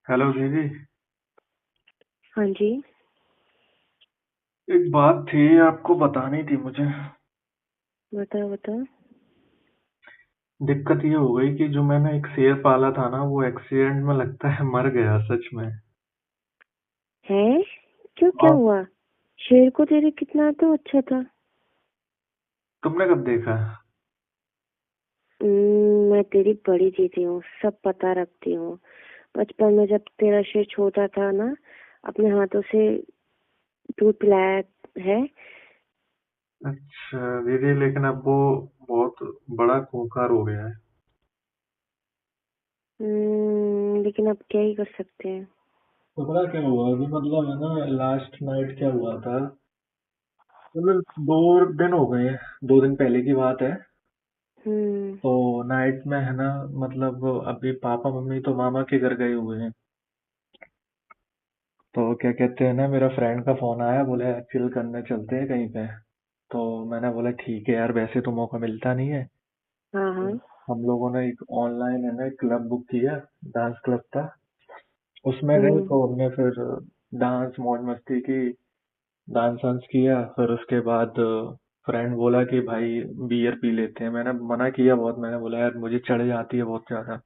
Hello दीदी। हाँ जी। एक बात थी, आपको बतानी थी मुझे। बताओ बताओ। दिक्कत ये हो गई कि जो मैंने एक शेर पाला था ना, वो एक्सीडेंट में लगता है मर गया सच में। है? क्यों, क्या और हुआ? शेर को तेरे कितना तो अच्छा था। तुमने कब देखा? मैं तेरी बड़ी दीदी हूँ, सब पता रखती हूँ। बचपन में जब तेरा शेर छोटा था ना, अपने हाथों से दूध पिलाया है। अच्छा दीदी, लेकिन अब वो बहुत बड़ा खूंखार हो गया है। लेकिन अब क्या ही कर सकते हैं। तो पता क्या हुआ अभी, मतलब है ना, लास्ट नाइट क्या हुआ था। मतलब 2 दिन हो गए हैं, 2 दिन पहले की बात है। हम्म। तो नाइट में है ना, मतलब अभी पापा मम्मी तो मामा के घर गए हुए हैं। तो क्या कहते हैं ना, मेरा फ्रेंड का फोन आया, बोले चिल करने चलते हैं कहीं पे। तो मैंने बोला ठीक है यार, वैसे तो मौका मिलता नहीं है। हाँ तो हाँ। हम लोगों ने एक ऑनलाइन है ना एक क्लब बुक किया। डांस क्लब था। उसमें गए हम्म। तो हमने फिर डांस मौज मस्ती की। डांस वांस किया, फिर उसके बाद फ्रेंड बोला कि भाई बियर पी लेते हैं। मैंने मना किया बहुत, मैंने बोला यार मुझे चढ़ जाती है बहुत ज्यादा।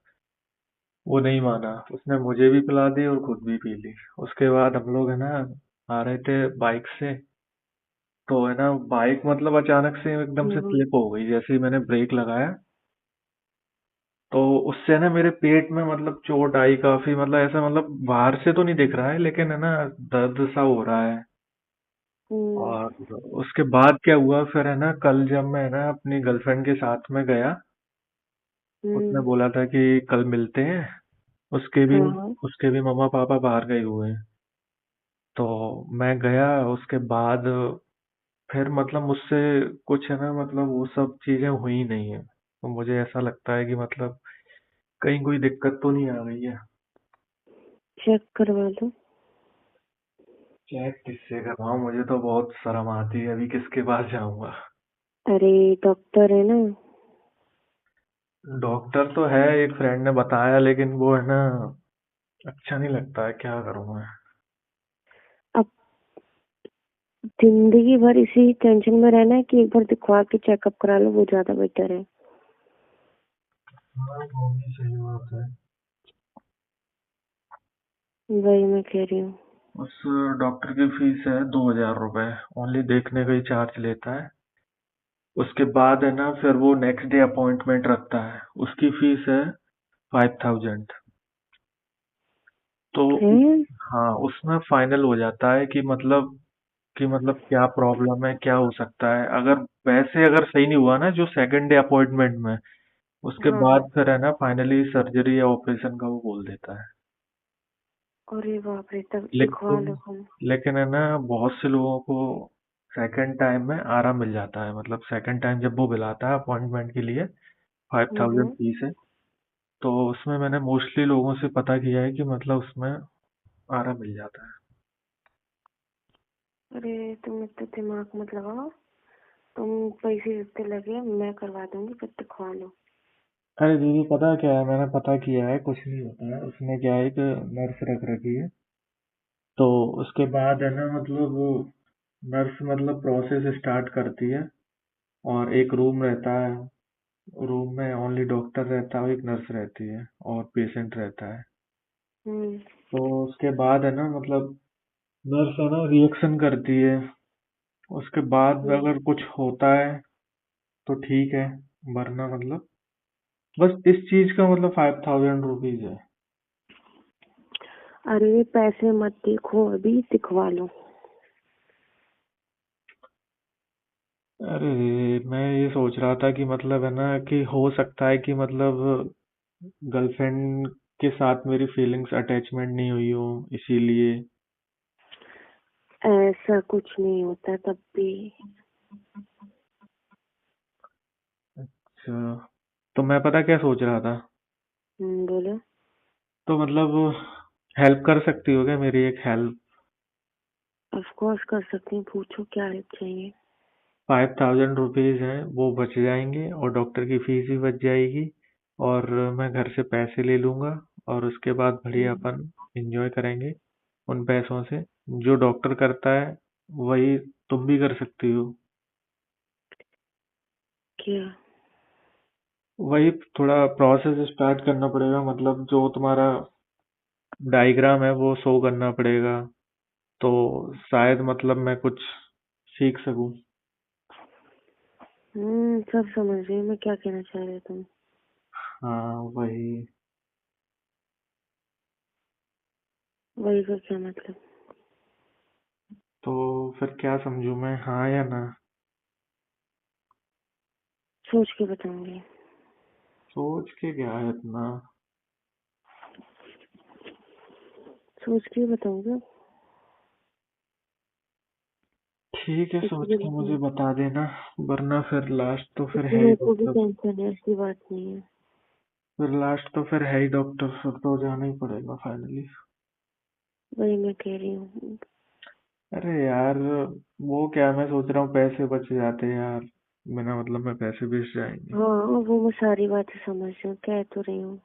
वो नहीं माना, उसने मुझे भी पिला दी और खुद भी पी ली। उसके बाद हम लोग है ना आ रहे थे बाइक से। तो है ना बाइक मतलब अचानक से एकदम से हम्म। स्लिप हो गई, जैसे ही मैंने ब्रेक लगाया। तो उससे ना मेरे पेट में मतलब चोट आई काफी, मतलब ऐसा, मतलब बाहर से तो नहीं दिख रहा है लेकिन है ना दर्द सा हो रहा है। हम्म। और उसके बाद क्या हुआ फिर है ना, कल जब मैं है ना अपनी गर्लफ्रेंड के साथ में गया, उसने हम्म। बोला था कि कल मिलते हैं। उसके भी हाँ हाँ। उसके भी मम्मा पापा बाहर गए हुए हैं। तो मैं गया, उसके बाद फिर मतलब मुझसे कुछ है ना, मतलब वो सब चीजें हुई नहीं है। तो मुझे ऐसा लगता है कि मतलब कहीं कोई दिक्कत तो नहीं आ गई है। चेक करवा लो। चेक किससे करवाऊं, मुझे तो बहुत शर्म आती है, अभी किसके पास जाऊंगा। अरे, डॉक्टर है ना। डॉक्टर तो है, एक फ्रेंड ने बताया, लेकिन वो है ना अच्छा नहीं लगता है, क्या करूं मैं। अब जिंदगी भर इसी टेंशन में रहना है कि एक बार दिखवा के चेकअप करा लो, वो ज्यादा बेटर है। हाँ वो भी सही बात है। वही मैं कह रही हूँ। उस डॉक्टर की फीस है 2,000 रुपए। ओनली देखने का ही चार्ज लेता है। उसके बाद है ना फिर वो नेक्स्ट डे अपॉइंटमेंट रखता है, उसकी फीस है 5,000। तो है। हाँ, उसमें फाइनल हो जाता है कि मतलब क्या प्रॉब्लम है, क्या हो सकता है। अगर वैसे अगर सही नहीं हुआ ना जो सेकंड डे अपॉइंटमेंट में, उसके हाँ हाँ। बाद फिर है ना फाइनली सर्जरी या ऑपरेशन का वो बोल देता है। अरे बाप रे, तब दिखवा लेकिन लो हम। लेकिन है ना बहुत से लोगों को सेकंड टाइम में आराम मिल जाता है, मतलब सेकंड टाइम जब वो बुलाता है अपॉइंटमेंट के लिए, 5,000 हम्म। फीस है। तो उसमें मैंने मोस्टली लोगों से पता किया है कि मतलब उसमें आराम मिल जाता है। अरे, तुम इतना दिमाग मत लगाओ। तुम पैसे जितने लगे मैं करवा दूंगी, पर दिखवा लो। अरे दीदी पता है क्या है, मैंने पता किया है, कुछ नहीं होता है। उसने क्या है, एक नर्स रख रखी है। तो उसके बाद है ना, मतलब वो नर्स मतलब प्रोसेस स्टार्ट करती है। और एक रूम रहता है, रूम में ओनली डॉक्टर रहता है, एक नर्स रहती है और पेशेंट रहता है। हम्म। तो उसके बाद है ना, मतलब नर्स है ना रिएक्शन करती है। उसके बाद हम्म। अगर कुछ होता है तो ठीक है, वरना मतलब बस इस चीज का मतलब 5,000 रुपीज है। अरे, पैसे मत देखो, अभी दिखवा लो। अरे मैं ये सोच रहा था कि मतलब है ना कि हो सकता है कि मतलब गर्लफ्रेंड के साथ मेरी फीलिंग्स अटैचमेंट नहीं हुई हो, इसीलिए। ऐसा कुछ नहीं होता तब भी। अच्छा, तो मैं पता क्या सोच रहा था। बोलो। तो मतलब हेल्प कर सकती हो क्या, मेरी एक हेल्प। ऑफ कोर्स कर सकती हूँ, पूछो क्या हेल्प चाहिए। 5,000 रुपीज हैं, वो बच जाएंगे और डॉक्टर की फीस भी बच जाएगी। और मैं घर से पैसे ले लूंगा। और उसके बाद बढ़िया अपन एंजॉय करेंगे उन पैसों से। जो डॉक्टर करता है वही तुम भी कर सकती हो। क्या? वही थोड़ा प्रोसेस स्टार्ट करना पड़ेगा, मतलब जो तुम्हारा डायग्राम है वो शो करना पड़ेगा, तो शायद मतलब मैं कुछ सीख सकूं। सब समझ रही हूँ मैं, क्या कहना चाह रहे तुम? हाँ वही। वही का क्या मतलब? तो फिर क्या समझूं मैं, हाँ या ना? सोच के बताऊंगी। सोच के क्या है इतना? सोच के बताऊंगा। ठीक है, इतनी सोच के जल्दी मुझे बता देना, वरना फिर लास्ट तो फिर इतनी है ही मेरे को भी डॉक्टर। टेंशन है, ऐसी बात नहीं है। फिर लास्ट तो फिर है ही डॉक्टर, फिर तो जाना ही पड़ेगा फाइनली। वही मैं कह रही हूँ। अरे यार, वो क्या, मैं सोच रहा हूँ पैसे बच जाते यार, बिना मतलब में पैसे बेच जाएंगे। हाँ, वो मैं सारी बातें समझ रही हूँ, कह तो रही हूँ,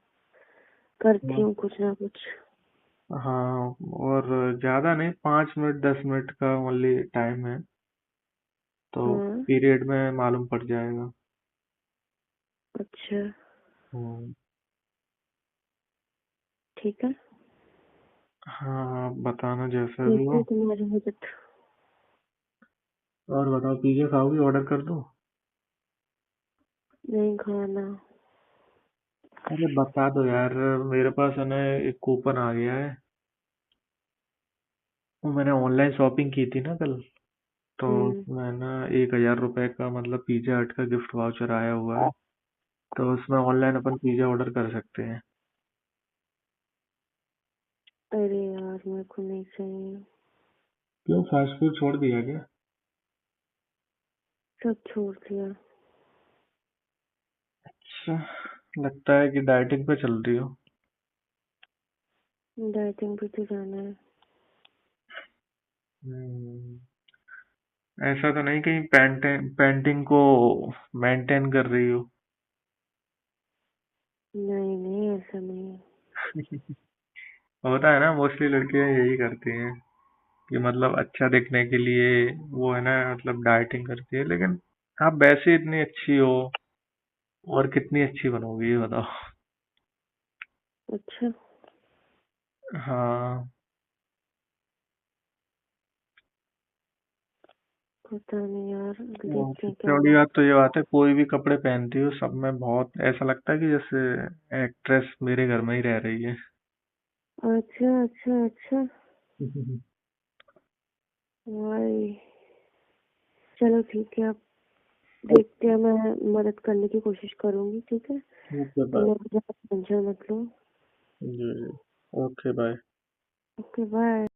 करती हाँ। हूँ कुछ ना कुछ। हाँ, और ज्यादा नहीं, 5 मिनट 10 मिनट का ओनली टाइम है, तो हाँ। पीरियड में मालूम पड़ जाएगा। अच्छा। हम्म। ठीक है। हाँ, आप बताना जैसा भी देखती हो। हूँ तुम्हारी मदद। और बताओ, पिज्जा खाओगी, ऑर्डर कर दूं? नहीं खाना। अरे बता दो यार, मेरे पास है ना एक कूपन आ गया है। वो मैंने ऑनलाइन शॉपिंग की थी ना कल, तो हम्म। उसमें ना 1,000 रुपए का मतलब पिज्जा हट का गिफ्ट वाउचर आया हुआ है, तो उसमें ऑनलाइन अपन पिज्जा ऑर्डर कर सकते हैं। अरे यार, मेरे को नहीं चाहिए। क्यों, फास्ट फूड छोड़ दिया क्या? सब छोड़ दिया। अच्छा, लगता है कि डाइटिंग पे चल रही हो। डाइटिंग पे तो जाना है। हम्म, ऐसा तो नहीं कहीं पेंटिंग को मेंटेन कर रही हो? नहीं नहीं, ऐसा नहीं है। होता है ना, मोस्टली लड़कियां यही करती हैं कि मतलब अच्छा दिखने के लिए वो है ना, मतलब डाइटिंग करती है, लेकिन आप वैसे इतनी अच्छी हो, और कितनी अच्छी बनोगी ये बताओ। अच्छा। हाँ। पता नहीं यार, और देखते हैं सबसे क्या बड़ी होगा। बात तो ये बात है, कोई भी कपड़े पहनती हो सब में बहुत ऐसा लगता है कि जैसे एक्ट्रेस मेरे घर में ही रह रही है। अच्छा अच्छा अच्छा। भाई, चलो ठीक है, अब देखते हैं, मैं मदद करने की कोशिश करूंगी, ठीक है। ठीक है, तुम बाय। लोग टेंशन मत लो। जी। Okay, bye. Okay bye.